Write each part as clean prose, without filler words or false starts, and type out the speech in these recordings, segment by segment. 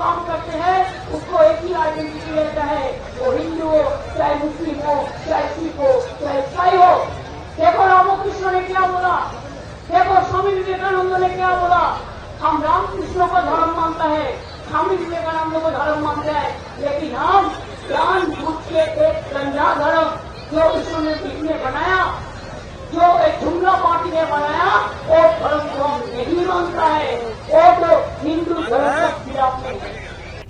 काम करते हैं उसको एक ही आइडेंटिटी रहता है, वो हिंदू हो चाहे मुस्लिम हो चाहे सिख हो चाहे ईसाई हो। देखो रामकृष्ण ने क्या बोला, देखो स्वामी विवेकानंद ने क्या बोला। हम रामकृष्ण को धर्म मानता है, स्वामी विवेकानंद को धर्म मानता है, लेकिन हम ज्ञान बुद्ध के एक गंजा धर्म जो ईश्वर ने किसने बनाया, जो एक जुमला पार्टी ने बनाया, वो धर्म को हम नहीं मानता है, वो तो हिंदू धर्म का खिलाफ है।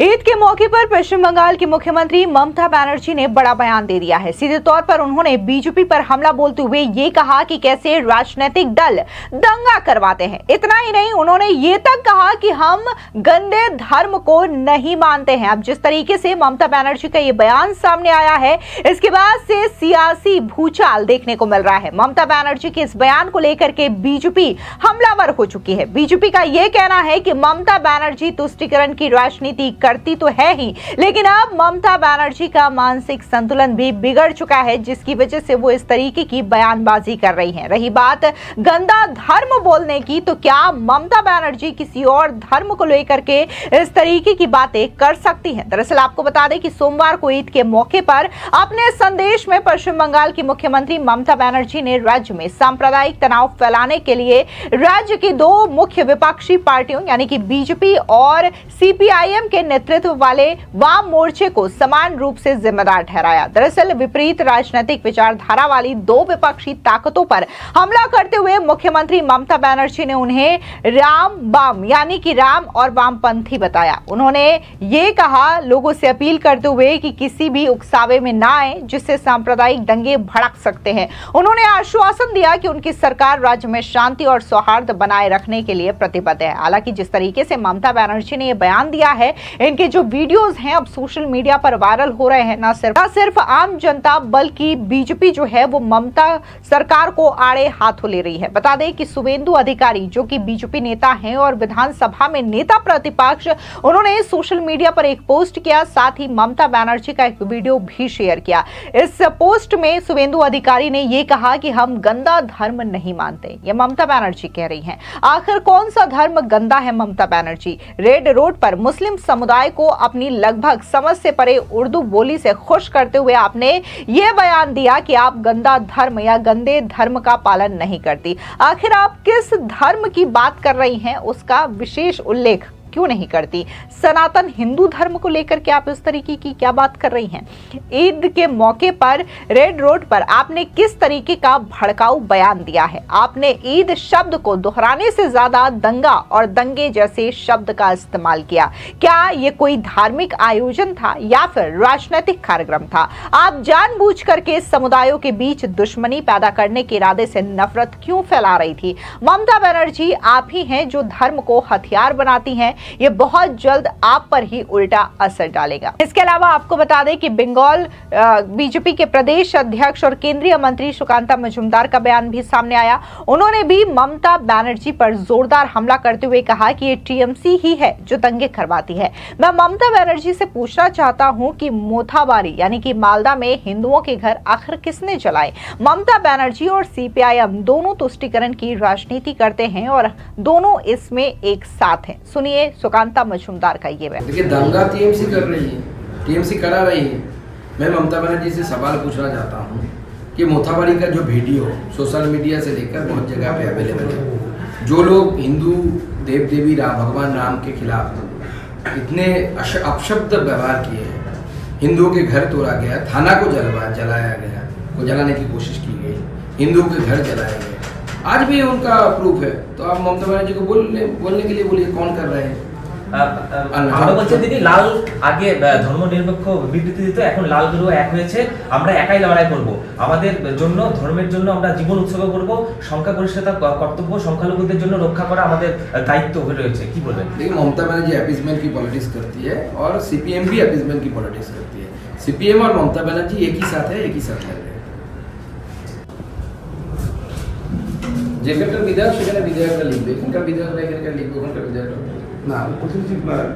ईद के मौके पर पश्चिम बंगाल की मुख्यमंत्री ममता बनर्जी ने बड़ा बयान दे दिया है। सीधे तौर पर उन्होंने बीजेपी पर हमला बोलते हुए ये कहा कि कैसे राजनीतिक दल दंगा करवाते हैं। इतना ही नहीं, उन्होंने ये तक कहा कि हम गंदे धर्म को नहीं मानते हैं। अब जिस तरीके से ममता बनर्जी का ये बयान सामने आया है, इसके बाद से सियासी भूचाल देखने को मिल रहा है। ममता बनर्जी के इस बयान को लेकर के बीजेपी हमलावर हो चुकी है। बीजेपी का यह कहना है कि ममता बनर्जी तुष्टीकरण की राजनीति करती तो है ही, लेकिन अब ममता बनर्जी का मानसिक संतुलन भी बिगड़ चुका है, जिसकी वजह से वो इस तरीके की बयानबाजी कर रही हैं। रही बात गंदा धर्म बोलने की, तो क्या ममता बनर्जी किसी और धर्म को लेकर के इस तरीके की बातें कर सकती हैं? दरअसल आपको बता दें कि सोमवार को ईद के मौके पर अपने संदेश में पश्चिम बंगाल की मुख्यमंत्री ममता बनर्जी ने राज्य में सांप्रदायिक तनाव फैलाने के लिए राज्य की दो मुख्य विपक्षी पार्टियों यानी कि बीजेपी और सीपीआईएम के नेतृत्व वाले वाम मोर्चे को समान रूप से जिम्मेदार ठहराया। दरअसल विपरीत राजनीतिक विचारधारा वाली दो विपक्षी ताकतों पर हमला करते हुए मुख्यमंत्री ममता बनर्जी ने उन्हें राम वाम यानी कि राम और वामपंथी बताया। उन्होंने ये कहा, लोगों से अपील करते हुए कि किसी भी उकसावे में ना आए जिससे सांप्रदायिक दंगे भड़क सकते हैं। उन्होंने आश्वासन दिया कि उनकी सरकार राज्य में शांति और सौहार्द बनाए रखने के लिए प्रतिबद्ध है। हालांकि जिस तरीके से ममता बनर्जी ने यह बयान दिया है, इनके जो वीडियोस हैं अब सोशल मीडिया पर वायरल हो रहे हैं। ना सिर्फ आम जनता बल्कि बीजेपी जो है वो ममता सरकार को आड़े हाथों ले रही है। बता दें कि शुभेंदु अधिकारी जो कि बीजेपी नेता हैं और विधानसभा में नेता प्रतिपक्ष, उन्होंने सोशल मीडिया पर एक पोस्ट किया, साथ ही ममता बनर्जी का एक वीडियो भी शेयर किया। इस पोस्ट में शुभेंदु अधिकारी ने यह कहा कि हम गंदा धर्म नहीं मानते, ये ममता बनर्जी कह रही हैं। आखिर कौन सा धर्म गंदा है? ममता बनर्जी रेड रोड पर मुस्लिम समुदाय को अपनी लगभग समझ से परे उर्दू बोली से खुश करते हुए आपने ये बयान दिया कि आप गंदा धर्म या गंदे धर्म का पालन नहीं करती। आखिर आप किस धर्म की बात कर रही हैं, उसका विशेष उल्लेख क्यों नहीं करती? सनातन हिंदू धर्म को लेकर के आप इस तरीके की क्या बात कर रही हैं? ईद के मौके पर रेड रोड पर आपने किस तरीके का भड़काऊ बयान दिया है? आपने ईद शब्द को दोहराने से ज्यादा दंगा और दंगे जैसे शब्द का इस्तेमाल किया। क्या ये कोई धार्मिक आयोजन था या फिर राजनीतिक कार्यक्रम था? आप जानबूझ करके समुदायों के बीच दुश्मनी पैदा करने के इरादे से नफरत क्यों फैला रही थी? ममता बनर्जी आप ही हैं जो धर्म को हथियार बनाती हैं। ये बहुत जल्द आप पर ही उल्टा असर डालेगा। इसके अलावा आपको बता दें कि बंगाल बीजेपी के प्रदेश अध्यक्ष और केंद्रीय मंत्री सुकांता मजूमदार का बयान भी सामने आया। उन्होंने भी ममता बनर्जी पर जोरदार हमला करते हुए कहा कि ये टीएमसी ही है जो दंगे करवाती है। मैं ममता बनर्जी से पूछना चाहता हूं कि मोथाबारी यानी कि मालदा में हिंदुओं के घर आखिर किसने जलाए? ममता बनर्जी और सीपीआईएम दोनों तुष्टीकरण की राजनीति करते हैं और दोनों इसमें एक साथ हैं। सुनिए सुकांता मजूमदार का ये बयान। देखिए, दंगा टीएमसी कर रही है, टीएमसी करा रही है। मैं ममता बनर्जी से सवाल पूछना चाहता हूँ कि मोथाबारी का जो वीडियो सोशल मीडिया से लेकर बहुत जगह पे अवेलेबल है, जो लोग हिंदू देव देवी भगवान राम के खिलाफ इतने अपशब्द व्यवहार किए हैं, हिंदुओं के घर तोड़ा गया, थाना को जलाया गया, को जलाने की कोशिश की गई, हिंदुओं के घर जलाए गए, आज भी उनका प्रूफ है। तो आप ममता बनर्जी को बोलने के लिए बोलिए, कौन कर रहे हैं? আমরা বলছি দিদি লাল আগে ধর্ম নিরপেক্ষ বিবৃতি দিত, এখন লালগুলো এক হয়েছে, আমরা একাই লড়াই করব, আমাদের জন্য ধর্মের জন্য আমরা জীবন উৎসর্গ করব, সংখ্যাগরিষ্ঠতা কর্তব্য, সংখ্যালঘুদের জন্য রক্ষা করা আমাদের দায়িত্ব হয়ে রয়েছে। কি বলবেন? देखिए, ममता बनर्जी अपीजमेंट की पॉलिटिक्स करती है और सीपीएम भी अपीजमेंट की पॉलिटिक्स करती है। सीपीएम और ममता बनर्जी एक ही साथ है, एक ही साथ लग रहे हैं। যেখানকার বিধায়ক সেখানে বিধায়করা লিখবে, এখানকার বিধায়করা এখানকার লিখবে, ওখানকার বিধায়করা না।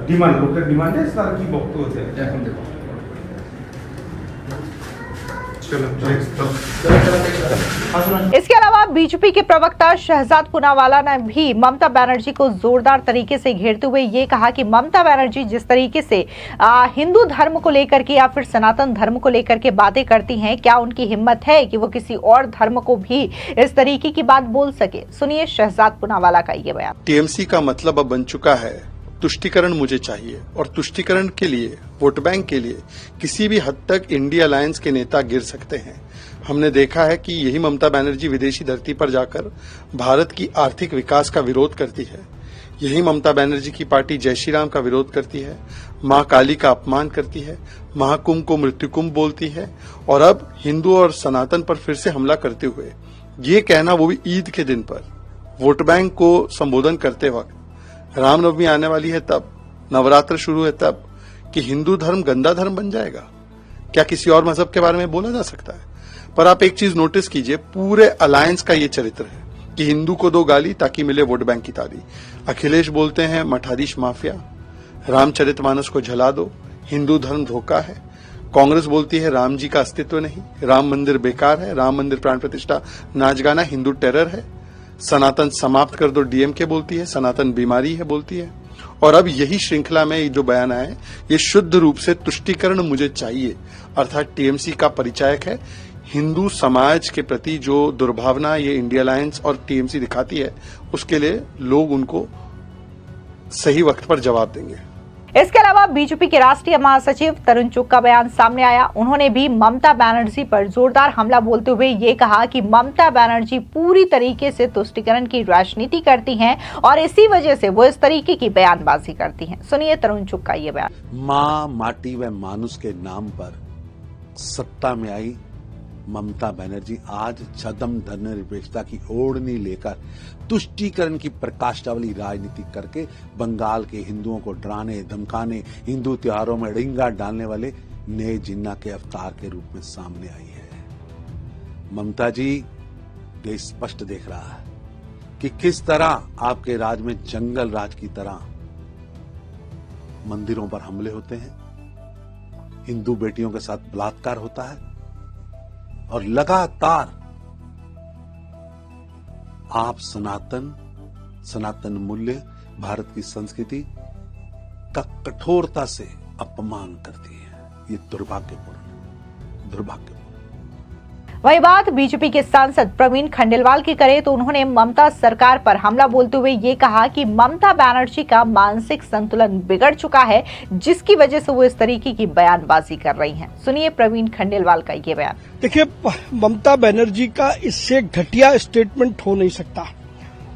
ডিমান্ড লোকের ডিমান্ডে তারা কি বক্তব্য আছে এখন দেখো। इसके अलावा बीजेपी के प्रवक्ता शहजाद पूनावाला ने भी ममता बनर्जी को जोरदार तरीके से घेरते हुए ये कहा कि ममता बनर्जी जिस तरीके से हिंदू धर्म को लेकर के या फिर सनातन धर्म को लेकर के बातें करती हैं, क्या उनकी हिम्मत है कि वो किसी और धर्म को भी इस तरीके की बात बोल सके। सुनिए शहजाद पूनावाला का ये बयान। टीएमसी का मतलब अब बन चुका है तुष्टीकरण मुझे चाहिए, और तुष्टीकरण के लिए, वोट बैंक के लिए किसी भी हद तक इंडिया अलायंस के नेता गिर सकते हैं। हमने देखा है कि यही ममता बनर्जी विदेशी धरती पर जाकर भारत की आर्थिक विकास का विरोध करती है। यही ममता बनर्जी की पार्टी जय श्री राम का विरोध करती है, मां काली का अपमान करती है, महाकुंभ को मृत्यु कुंभ बोलती है, और अब हिंदू और सनातन पर फिर से हमला करते हुए ये कहना, वो भी ईद के दिन पर, वोट बैंक को संबोधन करते वक्त, रामनवमी आने वाली है तब, नवरात्र शुरू है तब, कि हिंदू धर्म गंदा धर्म बन जाएगा। क्या किसी और मजहब के बारे में बोला जा सकता है? पर आप एक चीज नोटिस कीजिए, पूरे अलायंस का ये चरित्र है कि हिंदू को दो गाली ताकि मिले वोट बैंक की ताली। अखिलेश बोलते हैं मठाधीश माफिया, रामचरितमानस को जला दो, हिंदू धर्म धोखा है। कांग्रेस बोलती है राम जी का अस्तित्व नहीं, राम मंदिर बेकार है, राम मंदिर प्राण प्रतिष्ठा नाच गाना हिंदू टेरर है। सनातन समाप्त कर दो डीएमके बोलती है, सनातन बीमारी है बोलती है। और अब यही श्रृंखला में जो बयान आए, ये शुद्ध रूप से तुष्टीकरण मुझे चाहिए अर्थात टीएमसी का परिचायक है। हिंदू समाज के प्रति जो दुर्भावना ये इंडिया अलायंस और टीएमसी दिखाती है, उसके लिए लोग उनको सही वक्त पर जवाब देंगे। इसके अलावा बीजेपी के राष्ट्रीय महासचिव तरुण चुग का बयान सामने आया। उन्होंने भी ममता बनर्जी पर जोरदार हमला बोलते हुए ये कहा कि ममता बनर्जी पूरी तरीके से तुष्टीकरण की राजनीति करती हैं और इसी वजह से वो इस तरीके की बयानबाजी करती हैं। सुनिए तरुण चुग का ये बयान। मां, माटी व मानुष के नाम पर सत्ता में आई ममता बनर्जी आज छदम धर्मनिरपेक्षता की ओढ़नी लेकर तुष्टीकरण की प्रकाशवाली राजनीति करके बंगाल के हिंदुओं को डराने धमकाने, हिंदू त्योहारों में रिंगा डालने वाले नए जिन्ना के अवतार के रूप में सामने आई है। ममता जी देश स्पष्ट देख रहा है कि किस तरह आपके राज में जंगल राज की तरह मंदिरों पर हमले होते हैं, हिंदू बेटियों के साथ बलात्कार होता है और लगातार आप सनातन मूल्य, भारत की संस्कृति का कठोरता से अपमान करती है। ये दुर्भाग्यपूर्ण। वही बात बीजेपी के सांसद प्रवीण खंडेलवाल की करे तो उन्होंने ममता सरकार पर हमला बोलते हुए ये कहा कि ममता बनर्जी का मानसिक संतुलन बिगड़ चुका है, जिसकी वजह से वो इस तरीके की बयानबाजी कर रही हैं। सुनिए प्रवीण खंडेलवाल का ये बयान। देखिए, ममता बनर्जी का इससे घटिया स्टेटमेंट हो नहीं सकता।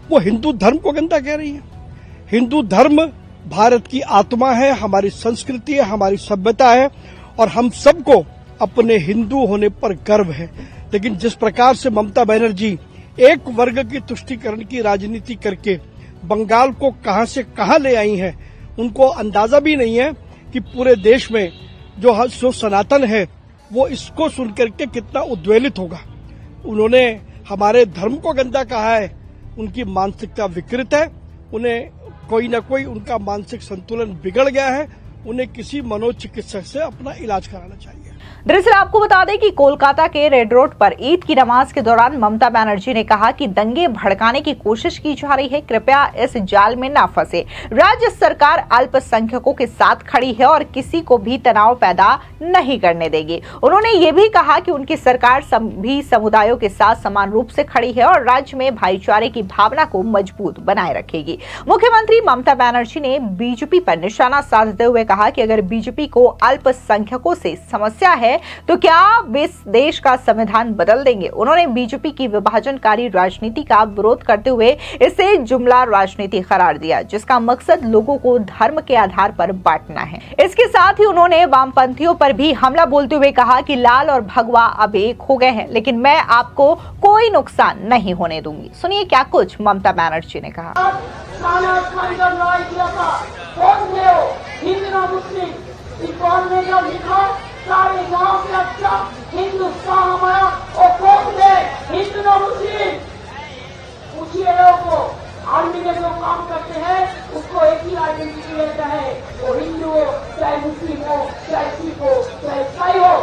वो हिंदू धर्म को गंदा कह रही है। हिंदू धर्म भारत की आत्मा है, हमारी संस्कृति है, हमारी सभ्यता है और हम सबको अपने हिंदू होने पर गर्व है। लेकिन जिस प्रकार से ममता बनर्जी एक वर्ग की तुष्टीकरण की राजनीति करके बंगाल को कहां से कहां ले आई हैं, उनको अंदाजा भी नहीं है कि पूरे देश में जो सनातन है वो इसको सुनकर के कितना उद्वेलित होगा। उन्होंने हमारे धर्म को गंदा कहा है, उनकी मानसिकता विकृत है, उन्हें कोई न कोई उनका मानसिक संतुलन बिगड़ गया है, उन्हें किसी मनोचिकित्सक से अपना इलाज कराना चाहिए। दरअसल आपको बता दें कि कोलकाता के रेड रोड पर ईद की नमाज के दौरान ममता बनर्जी ने कहा कि दंगे भड़काने की कोशिश की जा रही है, कृपया इस जाल में ना फंसे। राज्य सरकार अल्पसंख्यकों के साथ खड़ी है और किसी को भी तनाव पैदा नहीं करने देगी। उन्होंने ये भी कहा कि उनकी सरकार सभी समुदायों के साथ समान रूप से खड़ी है और राज्य में भाईचारे की भावना को मजबूत बनाए रखेगी। मुख्यमंत्री ममता बनर्जी ने बीजेपी पर निशाना साधते हुए कहा कि अगर बीजेपी को अल्पसंख्यकों से समस्या है तो क्या वे देश का संविधान बदल देंगे। उन्होंने बीजेपी की विभाजनकारी राजनीति का विरोध करते हुए इसे जुमला राजनीति करार दिया, जिसका मकसद लोगों को धर्म के आधार पर बांटना है। इसके साथ ही उन्होंने वामपंथियों पर भी हमला बोलते हुए कहा कि लाल और भगवा अब एक हो गए हैं, लेकिन मैं आपको कोई नुकसान नहीं होने दूंगी। सुनिए क्या कुछ ममता बनर्जी ने कहा। सारे गांव के अच्छा हिंदुस्तान हमारा और कौन है हिंदू ना मुस्लिम। पूछिए लोगों को, आर्मी में जो काम करते हैं उसको एक ही आइडेंटिटी रहता है, वो हिंदू हो चाहे मुस्लिम हो चाहे सिख हो चाहे ईसाई हो।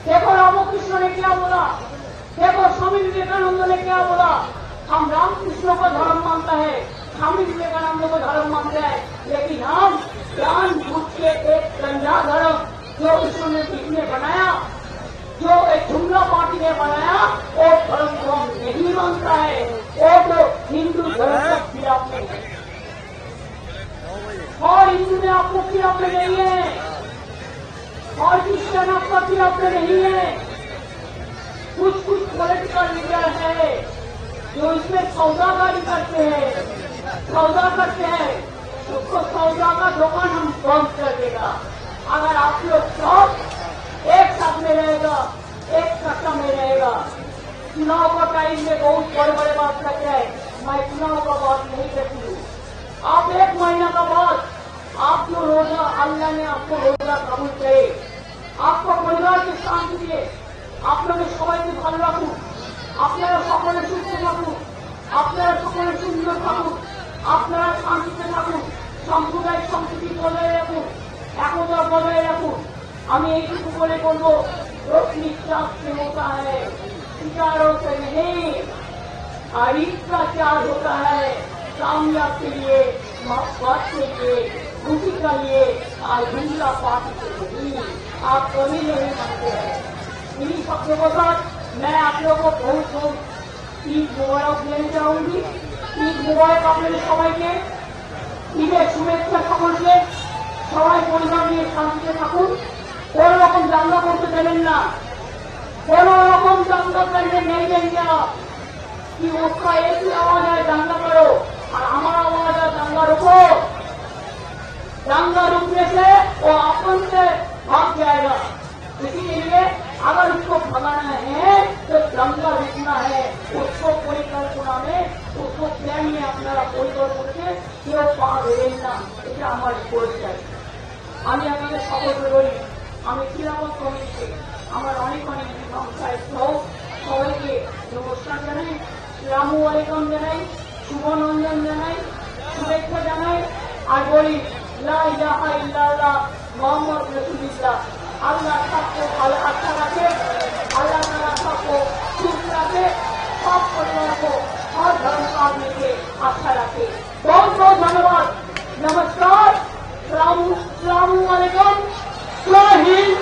देखो रामकृष्ण ने क्या बोला, देखो स्वामी विवेकानंद ने क्या बोला, हम रामकृष्ण को धर्म मानता है, स्वामी विवेकानंद को धर्म मानते हैं, लेकिन हम ज्ञान बूझ के एक गंदा धर्म जो ईश्वर ने बनाया, जो एक जुमला पार्टी ने बनाया, वो धर्म को हम नहीं मानता है, वो तो हिंदू धर्म के खिलाफ में है और हिंदू में आपको खिलाफ में नहीं है और क्रिश्चियन आपका खिलाफ में नहीं है। कुछ पॉलिटिकल लीडर है जो इसमें सौदाकारी करते हैं, उसको सौदा का दुकान हम बंद कर देगा। अगर आप लोग सब एक साथ में रहेगा, एक कट्टा में रहेगा। चुनाव का टाइम में बहुत बड़े बात करते हैं, मैं चुनाव का बात नहीं करती हूँ। आप 1 महीना का बाद आप जो रोजा अल्लाह ने आपको रोजा कबूल करे, आपको परिवार के शांति दिए, आप लोग সবাইকে ভালো রাখুন, আপনারা সকলে সুস্থ থাকুন, আপনারা সকলে সুন্দর থাকুন, আপনারা শান্তিতে থাকুন, সাম্প্রদায়িক সম্প্রীতি বজায় রাখুন, একতা বজায় রাখুন। আমি এইটুকু বলে বলবো, भ्रष्टाचार से होता है, शिकारों से नहीं, अत्याचार होता है कामयाब के लिए, बात के लिए, खुशी के लिए, और दूसरा पार्टी के लिए आप कभी नहीं मानते हैं। इन्हीं शब्दों के साथ मैं आप लोगों को बहुत ईद मुबारक देना चाहूंगी। ईद मुबारक आप लोग সবাইকে, ঈদের শুভেচ্ছা সকলকে, সবাই পরিবার নিয়ে শান্তিতে থাকুন, কোন রকম দাঙ্গা করতে দেবেন না, কোন রকম দাঙ্গা করতে नहीं देंगे कि उसका एक ही आवाज है दांगा करो और हमारा आवाज है दांगा रुको। दांगा रुकने से वो अपन से भाग जाएगा, इसीलिए अगर उसको भगाना है तो दांगा रुकना है, उसको परिकल्पना में, उसको प्लान में अपना परिकल्पना के केউ পা দেবেন না, এটা আমার পরিচয়। আমি আপনাদের সকলকে বলি, আমি ক্রীড়াপদ কমিটিতে আমার অনেক সংস্থায় সবাইকে নমস্কার জানাই, আসসালামু আলাইকুম জানাই, শুভনন্দন জানাই, শুভেচ্ছা জানাই আর বলি লা ইলাহা ইল্লাল্লাহ মুহাম্মদ রাসূলুল্লাহ। আল্লাহ सबको ভালো আশা রাখে, আল্লাহ তাআলা सबको সুখ রাখে, সব পরিবার को और धर्म आदमी के आशा रखे। बहुत बहुत धन्यवाद, नमस्कार, अस्सलामु अलैकुम, जय हिंद।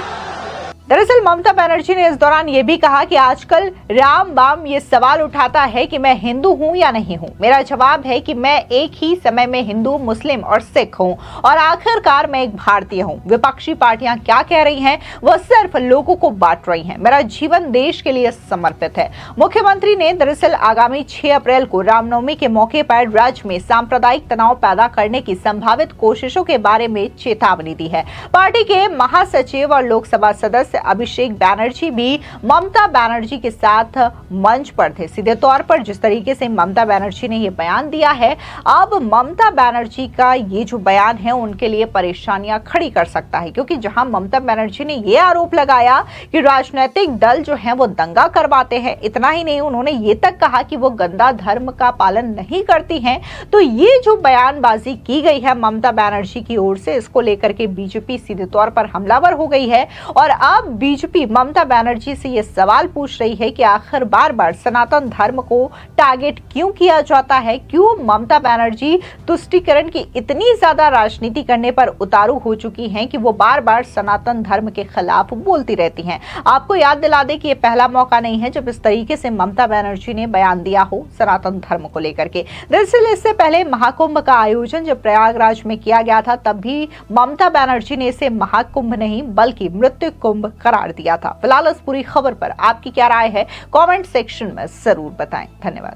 दरअसल ममता बनर्जी ने इस दौरान ये भी कहा कि आजकल राम बाम ये सवाल उठाता है कि मैं हिंदू हूं या नहीं हूं। मेरा जवाब है कि मैं एक ही समय में हिंदू, मुस्लिम और सिख हूं और आखिरकार मैं एक भारतीय हूं। विपक्षी पार्टियां क्या कह रही हैं, वह सिर्फ लोगों को बांट रही हैं। मेरा जीवन देश के लिए समर्पित है। मुख्यमंत्री ने दरअसल आगामी 6 अप्रैल को रामनवमी के मौके पर राज्य में सांप्रदायिक तनाव पैदा करने की संभावित कोशिशों के बारे में चेतावनी दी है। पार्टी के महासचिव और लोकसभा सदस्य अभिषेक बैनर्जी भी ममता बनर्जी के साथ मंच पर थे। सीधे तौर पर जिस तरीके से ममता बनर्जी ने ये बयान दिया है, अब ममता बनर्जी का ये जो बयान है उनके लिए परेशानियां खड़ी कर सकता है, क्योंकि जहां ममता बनर्जी ने ये आरोप लगाया कि राजनीतिक दल जो है वो दंगा करवाते हैं, इतना ही नहीं उन्होंने ये तक कहा कि वो गंदा धर्म का पालन नहीं करती हैं, तो ये जो बयानबाजी की गई है ममता बनर्जी की ओर से, इसको लेकर के बीजेपी सीधे तौर पर हमलावर हो गई है। और अब बीजेपी ममता बनर्जी से यह सवाल पूछ रही है कि आखिर बार बार सनातन धर्म को टारगेट क्यों किया जाता है, क्यों ममता बनर्जी तुष्टीकरण की इतनी ज्यादा राजनीति करने पर उतारू हो चुकी हैं कि वो बार बार सनातन धर्म के खिलाफ बोलती रहती हैं। आपको याद दिला दें कि यह पहला मौका नहीं है जब इस तरीके से ममता बनर्जी ने बयान दिया हो सनातन धर्म को लेकर के। दरअसल इससे पहले महाकुंभ का आयोजन जब प्रयागराज में किया गया था, तब भी ममता बनर्जी ने इसे महाकुंभ नहीं बल्कि मृत्यु कुंभ करार दिया था। फिलहाल इस पूरी खबर पर आपकी क्या राय है, कमेंट सेक्शन में जरूर बताएं। धन्यवाद।